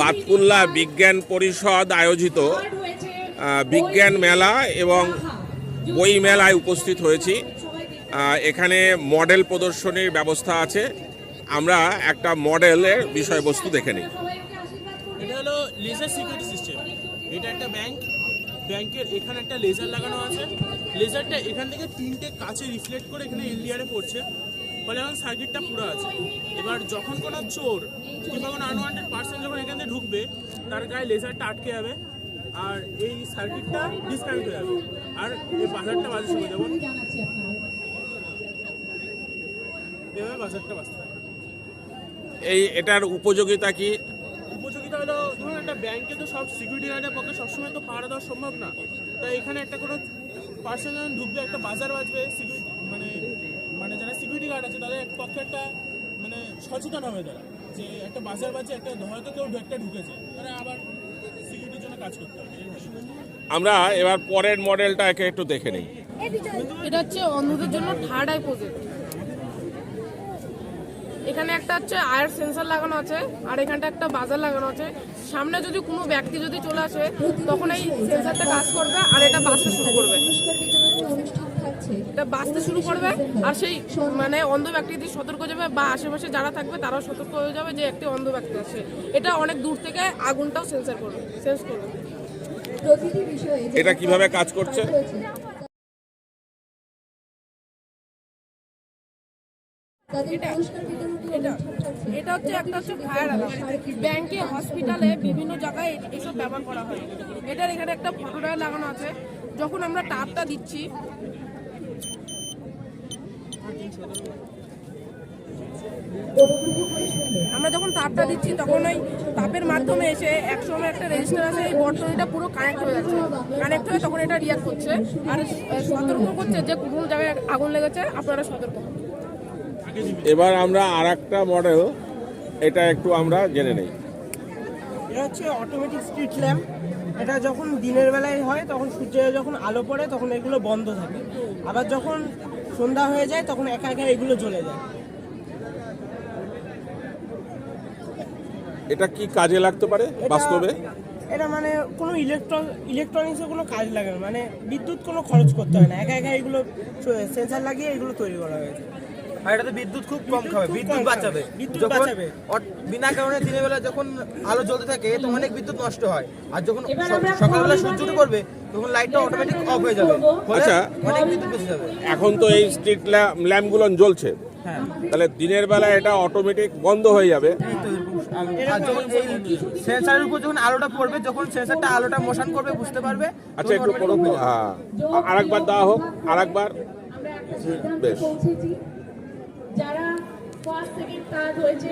বাতকুল্লা বিজ্ঞান পরিষদ আয়োজিত বিজ্ঞান মেলা এবং বই মেলায় উপস্থিত হয়েছি। এখানে মডেল প্রদর্শনীর ব্যবস্থা আছে। আমরা একটা মডেলের বিষয়বস্তু দেখে নিই। এটা হলো লেজার সিকিউরিটি সিস্টেম। এটা একটা ব্যাংকের এখানে একটা লেজার লাগানো আছে। লেজারটা এখান থেকে তিনটে কাছে রিফ্লেক্ট করে এখানে এলডিআরে পড়ছে, ফলে এখন সার্কিটটা পুরো আছে। এবার যখন কোনো চোর কিংবা কোনো আনওয়ান্টেড পার্সন যখন এখান থেকে ঢুকবে, তার গায়ে লেজারটা আটকে যাবে আর এই সার্কিটটা ডিসকানেক্ট হয়ে যাবে। আর এই বাজারটা বাজার সময় যেমন এভাবে বাজারটা বাজতে হবে। এটার উপযোগিতা কি? উপযোগিতা হলো, ধরুন একটা ব্যাংকে তো সব সিকিউরিটি গার্ডের পক্ষে সবসময় তো পাহারা দেওয়া সম্ভব না। তাই এখানে একটা কোনো পার্সন যখন ঢুকবে, একটা বাজার বাজবে, সিকিউরিটি মানে যারা সিকিউরিটি গার্ড আছে তাদের পক্ষে একটা সচেতন হবে তারা, যে একটা বাজার বাজে, একটা হয়তো কেউ একটা ঢুকেছে, তারা আবার সিকিউরিটির জন্য কাজ করতে হবে। আমরা এবার পরের মডেলটাকে একটু দেখে নিই। এটা হচ্ছে অন্ধদের জন্য থার্ড আই প্রজেক্ট। এখানে একটা হচ্ছে আয়ার সেন্সর লাগানো আছে, আর এখানটা একটা বাজার লাগানো আছে। সামনে যদি কোনো ব্যক্তি যদি চলে আসে, তখন এই সেন্সরটা কাজ করবে আর এটা বাজতে শুরু করবে। এটা বাজতে শুরু করবে আর সেই অন্ধ ব্যক্তি যদি সতর্ক যাবে বা আশেপাশে যারা থাকবে তারাও সতর্ক হয়ে যাবে যে একটি অন্ধ ব্যক্তি আছে। এটা অনেক দূর থেকে আগুনটাও সেন্স করবে। এটা কিভাবে কাজ করছে? এটা হচ্ছে একটা ফায়ার অ্যালার্ম। ব্যাংকে, হসপিটালে, বিভিন্ন জায়গায় এসব ব্যবহার করা হয়। এটার এখানে একটা ফটো ডায়াল লাগানো আছে। যখন আমরা তারটা দিচ্ছি, তখন ওই তাপের মাধ্যমে এসে একসময় একটা রেজিস্টার আছে, এই বর্তনীটা পুরো কানেক্ট হয়ে যাচ্ছে। কানেক্ট হয়ে তখন এটা রিয়াক্ট করছে আর সতর্ক করছে যে কোন জায়গায় আগুন লেগেছে, আপনারা সতর্ক হন। এবার আমরা আরেকটা মডেল, এটা একটু আমরা জেনে নেই। এটা হচ্ছে অটোমেটিক স্ট্রিট ল্যাম্প। এটা যখন দিনের বেলায় হয়, তখন সূর্যের যখন আলো পড়ে তখন এগুলো বন্ধ থাকে, আবার যখন সন্ধ্যা হয়ে যায় তখন একা একা এগুলো জ্বলে যায়। এটা কি কাজে লাগতে পারে বাস্তবে? এটা কোনো ইলেকট্রনিক্সের কোনো কাজ লাগে না, বিদ্যুৎ কোনো খরচ করতে হয় না, একা একা এগুলো সেন্সার লাগিয়ে এগুলো তৈরি করা হয়েছে। আর এটাতে বিদ্যুৎ খুব কম খাবে, বিদ্যুৎ বাঁচাবে। বিনা কারণে দিনের বেলা যখন আলো জ্বলতে থাকে তো অনেক বিদ্যুৎ নষ্ট হয়, আর যখন সকালবেলা সূর্য উঠে পড়বে তখন লাইটটা অটোমেটিক অফ হয়ে যাবে। আচ্ছা, অনেক বিদ্যুৎ বেঁচে যাবে। এখন তো এই স্ট্রিট ল্যাম্পগুলো জ্বলছে, তাহলে দিনের বেলা এটা অটোমেটিক বন্ধ হয়ে যাবে। আর যখন এই সেন্সরের উপর যখন আলোটা পড়বে, যখন সেন্সরটা আলোটা মোশন করবে বুঝতে পারবে। আচ্ছা, একটু করুন, আরেকবার দেওয়া হোক, আরেকবার। বেশ, যারা ফার্স্ট সেকেন্ড থার্ড হয়েছে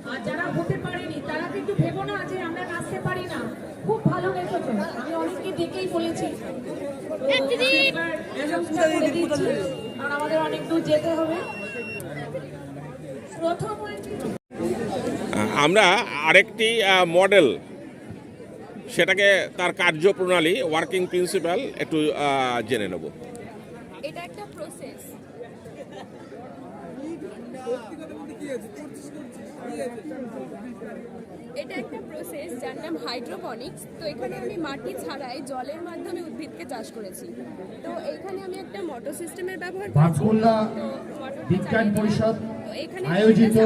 আর যারা হতে পারেনি তারা কিন্তু ভেবো না যে আমরা নাচতে পারি না, খুব ভালো গেছেছো। আমি অনেককে ডেকেই বলেছি, আর আমাদের অনেক দূর যেতে হবে। প্রথম আমরা আরেকটি মডেল, সেটাকে তার কার্যপ্রণালী, ওয়ার্কিং প্রিন্সিপাল একটু জেনে নেব। এটা একটা প্রসেস। এটা একটা প্রসেস যার নাম হাইড্রোপনিক্স। তো এখানে আমি মাটি ছাড়াই জলের মাধ্যমে উদ্ভিদকে চাষ করেছি। তো এখানে আমি একটা মোটর সিস্টেমের ব্যবহার করেছি। বাতকুল্লা বিজ্ঞান পরিষদ আয়োজিত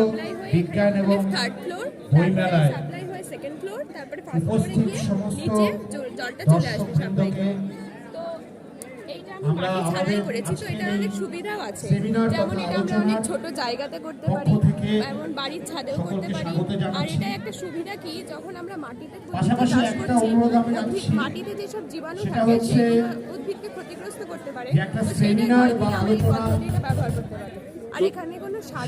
বিজ্ঞান এবং থার্ড ফ্লোর, বই মেলায় সাপ্লাই হয় সেকেন্ড ফ্লোর, তারপরে ফার্স্ট ফ্লোরে গিয়ে নিচে জলটা চলে আসবে সাপ্লাই। তো এইটা আমি মাটি ছাড়াই করেছি। তো এটার অনেক সুবিধাও আছে, যেমন এটা আমরা অনেক ছোট জায়গাতে করতে পারি, এমন বাড়ির ছাদেও করতে পারি। আর এটা একটা সুবিধা কি, যখন আমরা মাটিতে চাষ করছি, মাটিতে যেসব জীবাণু থাকে সেগুলো উদ্ভিদকে ক্ষতিগ্রস্ত করতে পারে। তো সেইটা আমি এই পদ্ধতিটা ব্যবহার করতে পারি। আর এখানে কোনো সার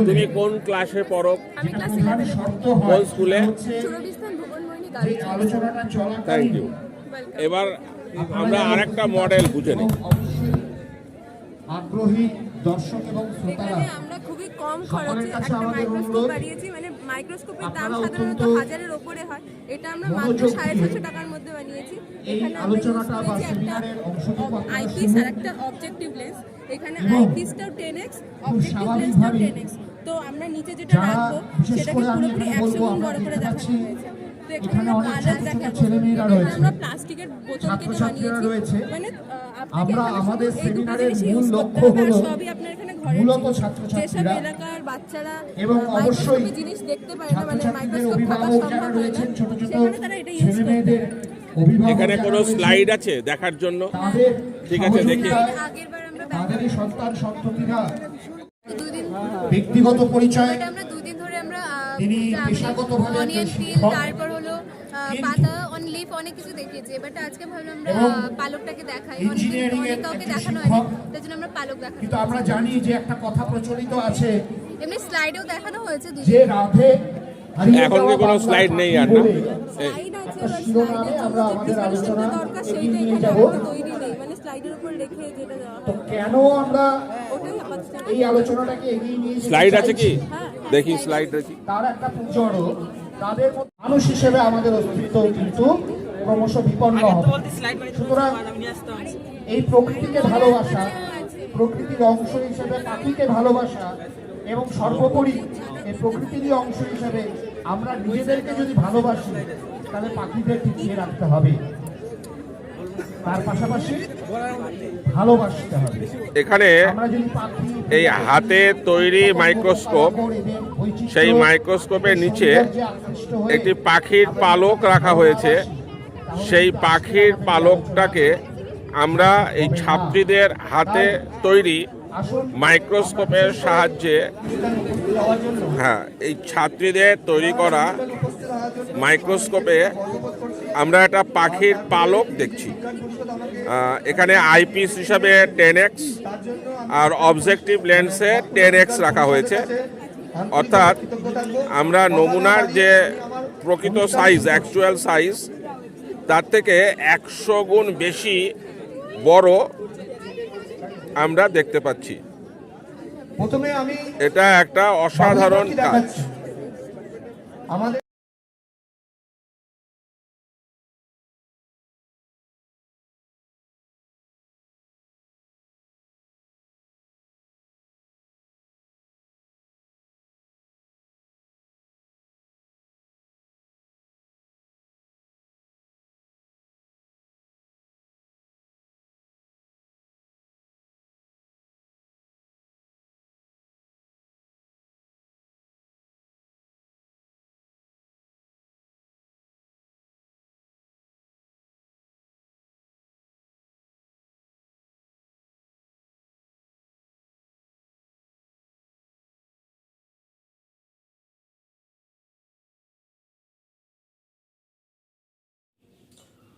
তুমি কোন ক্লাসে পড়ো? আমি ক্লাস 11 কোন স্কুলে? সুরবিস্তান ভুবনমোহিনী গার্লস। Thank you. এবার আমরা আরেকটা মডেল বুঝে নিই। আগ্রহী দর্শক এবং শ্রোতারা, এখানে আমরা খুবই কম খরচে একটা মাইক্রোস্কোপ বানিয়েছি। মাইক্রোস্কোপের দাম সাধারণত 1000-এর উপরে হয়, এটা আমরা মাত্র 650 টাকার মধ্যে বানিয়েছি। এখানে আমরা ইউজ করেছি একটা আইপিস আর একটা অবজেক্টিভ লেন্স। এখানে আইপিসটাও 10x, অবজেক্টিভ লেন্সটাও 10x। তো আমরা নিচে যেটা যারা রাখবো বিশেষ সেটাকে করে আমি পুরোপুরি এখানে 100 বলবো, গুণ আমরা বড় করে দেখতে দেখানো পাচ্ছি হয়েছে। তো এখানে আমরা অনেক কালার ছোট ছোট দেখাবো, ছেলেমেয়েরা এখানে রয়েছে, আমরা প্লাস্টিকের বোতল কেটে ছাত্রছাত্রীরা বানিয়েছি। রয়েছে। মানে আমরা আমাদের এই দুটো সেমিনারের জিনিসই মূল use করতে লক্ষ্য হবে, আর হলো সবই আপনার এখানে ঘরের মূলত জিনিস। যেসব ছাত্রছাত্রীরা এলাকার বাচ্চারা এবং অবশ্যই মাইক্রোস্কোপে জিনিস দেখতে পারে না, মানে ছাত্রছাত্রীদের মাইক্রোস্কোপ থাকা অভিভাবক যারা সম্ভব হয় না, রয়েছেন, ছোট ছোট সেখানে তারা এটা ইউজ ছেলে করতে মেয়েদের পারে। অভিভাবক এখানে যারা কোনো রয়েছেন, স্লাইড আছে দেখার জন্য? তাদের ঠিক আছে, দেখি। সহযোগিতায় আগেরবার আমরা তাদেরই সন্তান সন্ততিরা দুদিন ব্যক্তিগত পরিচয়, এটা আমরা 2 দিন ধরে আমরা তিনি পেশাগতভাবে অনিয়ন একজন তিল, শিক্ষক। তারপর হলো কিন্তু পাতা অন লিফ অনেক কিছু দেখিয়েছি। এবারটা আজকে ভাবলাম আমরা এবং পালকটাকে দেখাই, ইঞ্জিনিয়ারিং এর অনেক কাউকে একজন দেখানো শিক্ষক। হয়নি, তার জন্য আমরা পালক দেখানো। কিন্তু আমরা জানি যে একটা কথা প্রচলিত আছে এমনি স্লাইডেও দেখানো হয়েছে যে রাধে হারিয়ে এখন কি যাওয়া কোনো বাংলার স্লাইড নেই আর না? বলে স্লাইড আছে, একটা শিরোনামে আমরা আমাদের আলোচনা দরকার এগিয়ে সেইটা নিয়ে এখানে যাব। আমাদের তৈরি নেই, মানে স্লাইডের উপর রেখে যেটা দেওয়া তো হয় কেন আমরা ওটাই আপাতত। এই আলোচনাটাকে এগিয়ে নিয়ে যেতে স্লাইড আছে কি? হ্যাঁ, দেখি স্লাইড দেখি। তার একটা পুজোরও তাদের মধ্যে মানুষ হিসেবে আমাদের অস্তিত্ব কিন্তু ক্রমশ বিপন্ন হবে। সুতরাং এই প্রকৃতিকে ভালোবাসা, প্রকৃতির অংশ হিসেবে পাখিকে ভালোবাসা এবং সর্বোপরি এই প্রকৃতিরই অংশ হিসেবে আমরা নিজেদেরকে যদি ভালোবাসি তাহলে পাখিদের টিকিয়ে রাখতে হবে, তার পাশাপাশি ভালোবাসতে হবে। এখানে আমরা যদি পাখি এই হাতে তৈরি মাইক্রোস্কোপ, সেই মাইক্রোস্কোপের নিচে একটি পাখির পালক রাখা হয়েছে। সেই পাখির পালকটাকে আমরা এই ছাত্রীদের হাতে তৈরি মাইক্রোস্কোপের সাহায্যে, হ্যাঁ, এই ছাত্রীদের তৈরি করা মাইক্রোস্কোপে আমরা একটা পাখির পালক দেখছি। এখানে আইপিস হিসাবে 10x আর অবজেক্টিভ লেন্সে 10x রাখা হয়েছে, অর্থাৎ আমরা নমুনার যে প্রকৃত সাইজ, অ্যাকচুয়াল সাইজ, তার থেকে 100 গুণ বেশি বড় আমরা দেখতে পাচ্ছি। প্রথমে আমি এটা একটা অসাধারণ কাজ। দেখাচ্ছি আমাদের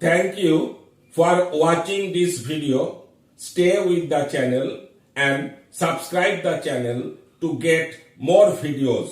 Thank you for watching this video. Stay with the channel and subscribe the channel to get more videos.